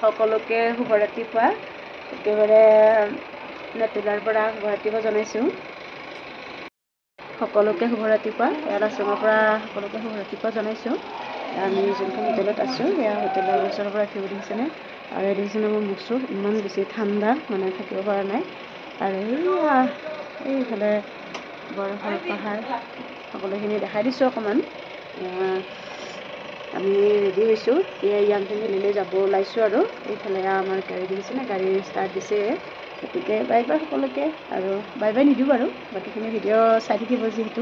সকলোকে শুভ ৰাতিপুৱা একেবাৰে নেতুলাৰ পৰা শুভ ৰাতিপুৱা জনাইছোঁ। সকলোকে শুভ ৰাতিপুৱা ইয়াত আশ্ৰমৰ পৰা সকলোকে শুভ ৰাতিপুৱা জনাইছোঁ। আমি যোনখন হোটেলত আছোঁ সেয়া হোটেলৰ ওচৰৰ পৰা উঠিব দেখিছেনে, আৰু দেখিছেনে মোৰ মুখটো ইমান বেছি ঠাণ্ডা, মানে থাকিব পৰা নাই। আৰু এইফালে বৰফৰ পাহাৰ সকলোখিনি দেখাই দিছোঁ অকণমান। আমি ৰেডি হৈছোঁ, য়ামথং ভেলীলৈ যাব ওলাইছোঁ। আৰু এইফালে আমাৰ গাড়ী দেখিছেনে, গাড়ী ষ্টাৰ্ট দিছে। গতিকে বাই বাই সকলোকে, আৰু বাই বাই নিদিওঁ বাৰু, বাকীখিনি ভিডিঅ' চাই থাকিব, যিহেতু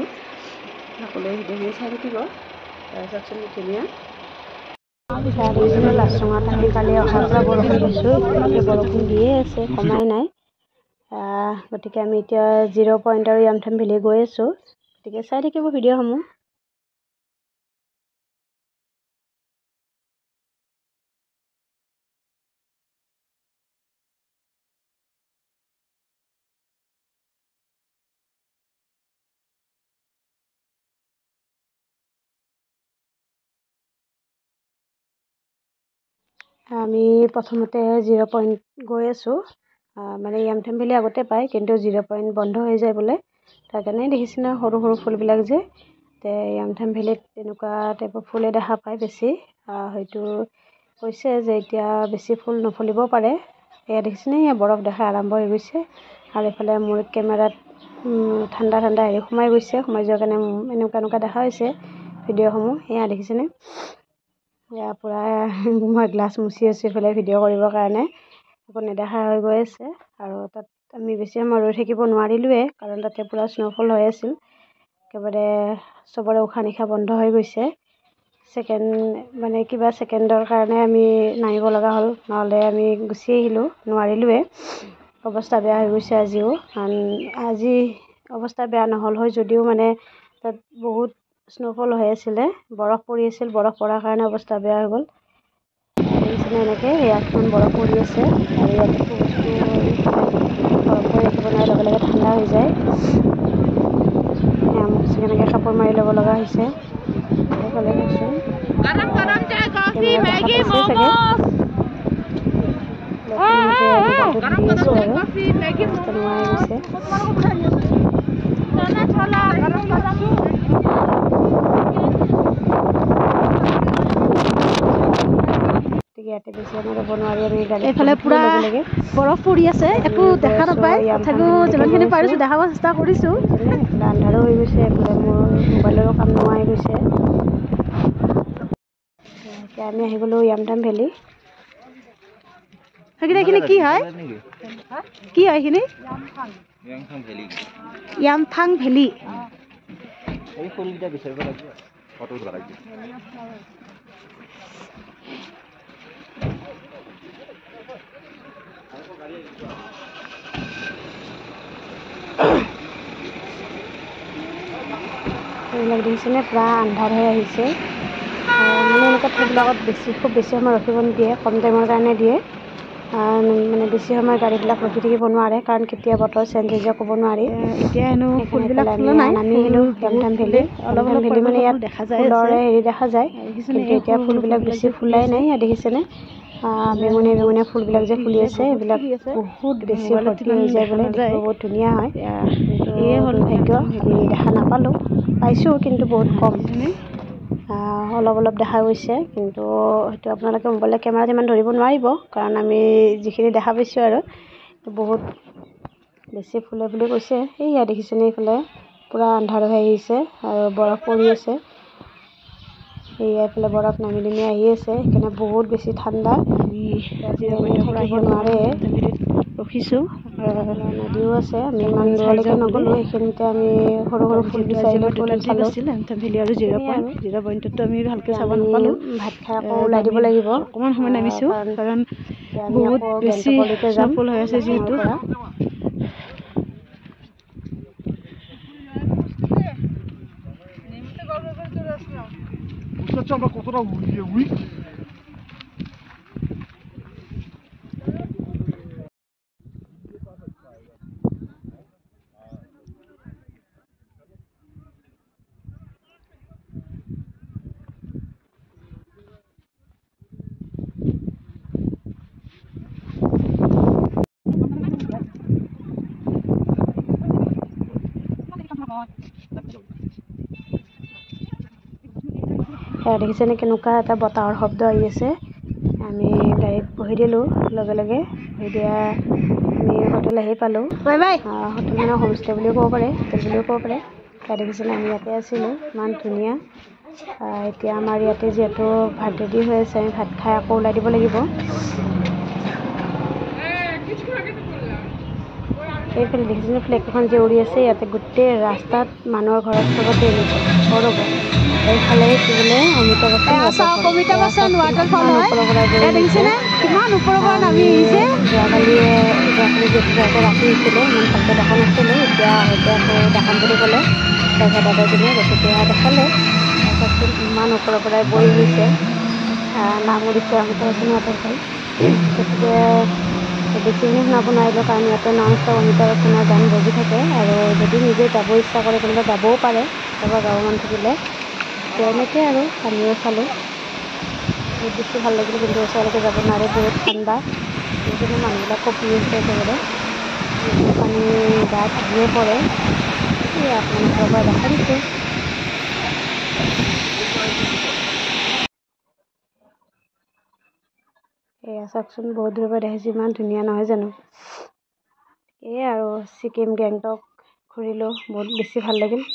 সকলোৱে ভিডিঅ'খিনি চাই থাকিব। চাওকচোন ধুনীয়া লাচঙাত আমি কালি অহাৰ পৰা বৰষুণ দিছোঁ, বৰষুণ দিয়ে আছে, কমাই নাই। গতিকে আমি এতিয়া 0 পইণ্ট আৰু য়ামথং ভেলী গৈ আছোঁ। গতিকে চাই থাকিব ভিডিঅ'সমূহ। আমি প্ৰথমতে 0 পইণ্ট গৈ আছোঁ। মানে য়ামথং ভেলী আগতে পায়, কিন্তু 0 পইণ্ট বন্ধ হৈ যায় বোলে। তাৰ কাৰণে দেখিছেনে সৰু সৰু ফুলবিলাক যে, য়ামথং ভেলীত তেনেকুৱা টাইপৰ ফুলেই দেখা পায় বেছি। হয়তো কৈছে যে এতিয়া বেছি ফুল নফুলিব পাৰে। এয়া দেখিছেনে, বৰফ দেখা আৰম্ভ হৈ গৈছে। আৰু এইফালে মোৰ কেমেৰাত ঠাণ্ডা ঠাণ্ডা হেৰি সোমাই গৈছে, সোমাই যোৱাৰ কাৰণে এনেকুৱা দেখা হৈছে ভিডিঅ'সমূহ। এয়া দেখিছেনে, এয়া পূৰা মই গ্লাছ মুচি আছোঁ এইফালে ভিডিঅ' কৰিবৰ কাৰণে, একো নেদেখা হৈ গৈ আছে। আৰু তাত আমি বেছি সময় ৰৈ থাকিব নোৱাৰিলোঁৱে, কাৰণ তাতে পূৰা স্ন'ফল হৈ আছিল। একেবাৰে চবৰে উশাহ নিশাহ বন্ধ হৈ গৈছে। কিবা ছেকেণ্ডৰ কাৰণে আমি নামিব লগা হ'ল, নহ'লে আমি গুচি আহিলোঁ, নোৱাৰিলোঁৱে। অৱস্থা বেয়া হৈ গৈছে আজিও। আজি অৱস্থা বেয়া নহ'ল হয় যদিও মানে তাত বহুত স্ন'ফল হৈ আছিলে, বৰফ পৰি আছিল। বৰফ পৰাৰ কাৰণে অৱস্থা বেয়া হৈ গ'ল। দেখিছেনে এনেকৈ ইয়াত কিমান বৰফ পৰি আছে। আৰু ইয়াত একো বস্তু গৰম কৰি ৰাখিব নোৱাৰে, লগে লগে ঠাণ্ডা হৈ যায়। মোক কেনেকৈ কাপোৰ মাৰি ল'ব লগা হৈছে। এইফালে চাওকচোন, ইয়াতে বেছি সময় ৰ'ব নোৱাৰি আমি এইফালে পূৰা বৰফ পৰি আছে, একো দেখা নাপায়। তথাপিও যিমানখিনি পাৰিছোঁ দেখাব চেষ্টা কৰিছোঁ। এইফালে আন্ধাৰো হৈ গৈছে, এইফালে মোৰ মোবাইলৰো কাম নোহোৱা হৈ গৈছে। এতিয়া আমি আহি গ'লোঁ য়ামথং ভেলী। এইখিনি কি হয়, কি হয় এইখিনি? য়ামথং ভেলী। এইবিলাক দেখিছেনে, পূৰা আন্ধাৰ হৈ আহিছে। মানে এনেকুৱা ঠাইবিলাকত খুব বেছি সময় ৰখিব নিদিয়ে, কম টাইমৰ কাৰণে দিয়ে। মানে বেছি সময় গাড়ীবিলাক ৰখি থাকিব নোৱাৰে, কাৰণ কেতিয়া বতৰ চেঞ্জ হৈ যায় ক'ব নোৱাৰি। এতিয়া হেনো ফুলবিলাক ফুলা নাই, নামি আহিলোঁ য়ামথং ভেলী। য়ামথং ভেলী মানে ইয়াত ফুলৰে হেৰি দেখা যায়, কিন্তু এতিয়া ফুলবিলাক বেছি ফুলাই নাই। দেখিছেনে, বেঙুনীয়া বেঙুনীয়া ফুলবিলাক যে ফুলি আছে, এইবিলাক বহুত বেছি ভৰ্তি হৈ যায় বোলে, দেখিব বহুত ধুনীয়া হয়। এয়ে হ'ল ভাগ্য, আমি দেখা নাপালোঁ, পাইছোঁ কিন্তু বহুত কম। অলপ অলপ দেখা গৈছে, কিন্তু হয়তো আপোনালোকে মোবাইলৰ কেমেৰাত ইমান ধৰিব নোৱাৰিব, কাৰণ আমি যিখিনি দেখা পাইছোঁ আৰু বহুত বেছি ফুলে বুলি কৈছে। এইয়া দেখিছেনে, এইফালে পূৰা আন্ধাৰ হৈ আহিছে আৰু বৰফ পৰি আছে। এইফালে বৰফ নামি নামি আহি আছে, সেইকাৰণে বহুত বেছি ঠাণ্ডা। থাকিব নোৱাৰে, ৰখিছোঁ। নদীও আছে, আমি ইমান দূৰলৈকে নগ'লোঁ। এইখিনিতে আমি সৰু সৰু ফুল বিচাৰিলোঁ, ফুল চালোঁ। য়ামথং ভেলী আৰু 0 পইণ্টতো আমি ভালকৈ চাব নাপালোঁ। ভাত খাই আকৌ ওলাই দিব লাগিব, অকণমান সময় নামিছোঁ, কাৰণ বহুত বেছি স্ন'ফল হৈ আছে যিহেতু। দেখিছেনে কেনেকুৱা এটা বতাহৰ শব্দ আহি আছে। আমি গাড়ীত বহি দিলোঁ, লগে লগে বহি দিয়া আমি হোটেল আহি পালোঁ। হোটেল মানে হোমষ্টে বুলিও ক'ব পাৰে, হোটেল বুলিও ক'ব পাৰে। দেখিছেনে আমি ইয়াতে আছিলোঁ, ইমান ধুনীয়া। এতিয়া আমাৰ ইয়াতে যিহেতু ভাত ৰেডি হৈ আছে, আমি ভাত খাই আকৌ ওলাই দিব লাগিব। এইফালে দেখিছেনে ফ্লেগখন যে উৰি আছে, ইয়াতে গোটেই ৰাস্তাত মানুহৰ ঘৰত চবতে এনেকুৱা ৰ'ব। এইফালে কি বোলে অমিতাভ বচ্চন কিমান ওপৰৰ পৰা নামি আহিছে। যোৱাকালি যিহেতু যাওঁতে ৰাতি হৈছিলে, ইমান ভালকৈ দেখা নাছিলোঁ। এতিয়া আহোঁতে আকৌ দেখাম বুলি ক'লে দাদাজনে, গতিকে দেখালে। তাৰপিছত ইমান ওপৰৰ পৰাই বৈ গৈছে, নামো দিছে অমিতাভ বচ্চন ৱাটাৰফল। গতিকে বেছিখিনি শুনাব নোৱাৰিলোঁ, কাৰণ ইয়াতে নন ষ্টপ অমিতাভ বচ্চনৰ গান বজি থাকে। আৰু যদি নিজে যাব ইচ্ছা কৰে কোনোবা যাবও পাৰে, কাৰোবাৰ গাঁৱৰ মানুহ থাকিলে। এনেকৈ আৰু আমিও চালোঁ, বহুত বেছি ভাল লাগিল। কিন্তু ওচৰলৈকে যাব নোৱাৰে, বহুত ঠাণ্ডা। কিন্তু মানুহবিলাক কঁপি আছে একেবাৰে, পানী গাত আহিয়ে পৰে। আপোনালোকৰ পৰা দেখা দিছোঁ। এয়া চাওকচোন, বহুত দূৰৰ পৰা দেখিছোঁ, ইমান ধুনীয়া নহয় জানো। আৰু ছিকিম গেংটক ঘূৰিলোঁ, বহুত বেছি ভাল লাগিল।